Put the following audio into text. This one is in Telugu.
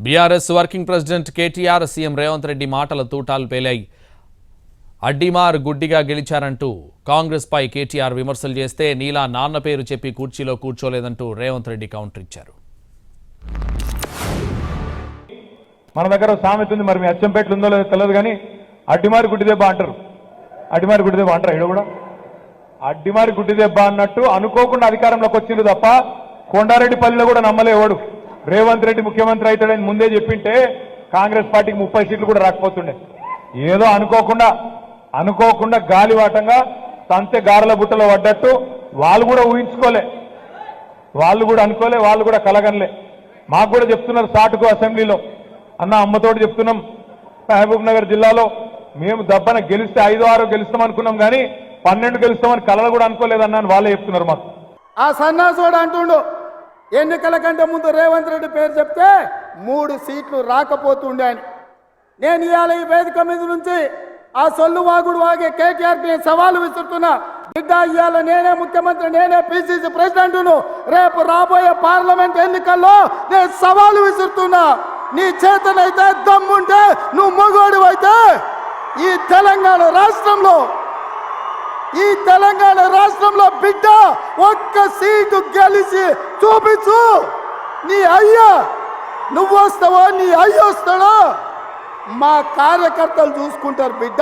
BRS working president KTR CM Revanth Reddy మాటల తూటాలు పేలాయి. అడ్డిమార్ గుడ్డిగా గెలిచారంటూ కాంగ్రెస్ పై కేటీఆర్ విమర్శలు చేస్తే నీలా నాన్న పేరు చెప్పి కుర్చీలో కూర్చోలేదంటూ రేవంత్ రెడ్డి కౌంటర్ ఇచ్చారు. మన దగ్గర సామెత ఉంది, మరి మీ అచ్చంపేటలు ఉందో లేదో తెలియదు కానీ అడ్డిమారి గుడ్డి దెబ్బ అంటారు. అడ్డిమారి గుడ్డి దెబ్బ అంటారు. ఇక్కడ కూడా అడ్డిమారి గుడ్డి దెబ్బ అన్నట్టు అనుకోకుండా అధికారంలోకి వచ్చింది తప్ప కొండారెడ్డిపల్లిలో కూడా నమ్మలేవాడు. రేవంత్ రెడ్డి ముఖ్యమంత్రి అవుతాడని ముందే చెప్పింటే కాంగ్రెస్ పార్టీకి 30 సీట్లు కూడా రాకపోతుండే. ఏదో అనుకోకుండా గాలివాటంగా సంతే గారెల బుట్టలో పడ్డట్టు వాళ్ళు కూడా ఊహించుకోలే, వాళ్ళు కూడా అనుకోలే, వాళ్ళు కూడా కలగనలే. మాకు కూడా చెప్తున్నారు సాటుకు అసెంబ్లీలో, అన్న అమ్మతోటి చెప్తున్నాం, మహబూబ్ నగర్ జిల్లాలో మేము దబ్బన గెలిస్తే 5-6 గెలుస్తాం అనుకున్నాం కానీ 12 గెలుస్తామని కలలు కూడా అనుకోలేదన్నా అని వాళ్ళే చెప్తున్నారు మాకు. ఆ సన్నాసుడు అంటుండు ఎన్నికల కంటే ముందు రేవంత్ రెడ్డి పేరు చెప్తే 3 సీట్లు రాకపోతుండే అని. నేను ఇవాళ ఈ వేదిక మీద నుంచి ఆ సొల్లు వాగుడు వాగే కేటీఆర్కి నేను సవాలు విసురుతున్నా. బిడ్డ, ఇవాళ నేనే ముఖ్యమంత్రి, నేనే పిసిసి ప్రెసిడెంట్ను. రేపు రాబోయే పార్లమెంట్ ఎన్నికల్లో నేను సవాలు విసురుతున్నా. నీ చేతనైతే దమ్ముంటే, నువ్వు మగోడు అయితే ఈ తెలంగాణ రాష్ట్రంలో బిడ్డ ఒక్క సీటు గెలిచి చూపించు. నీ అయ్యా నువ్వు వస్తావో నీ అయ్య వస్తాడో మా కార్యకర్తలు చూసుకుంటారు బిడ్డ.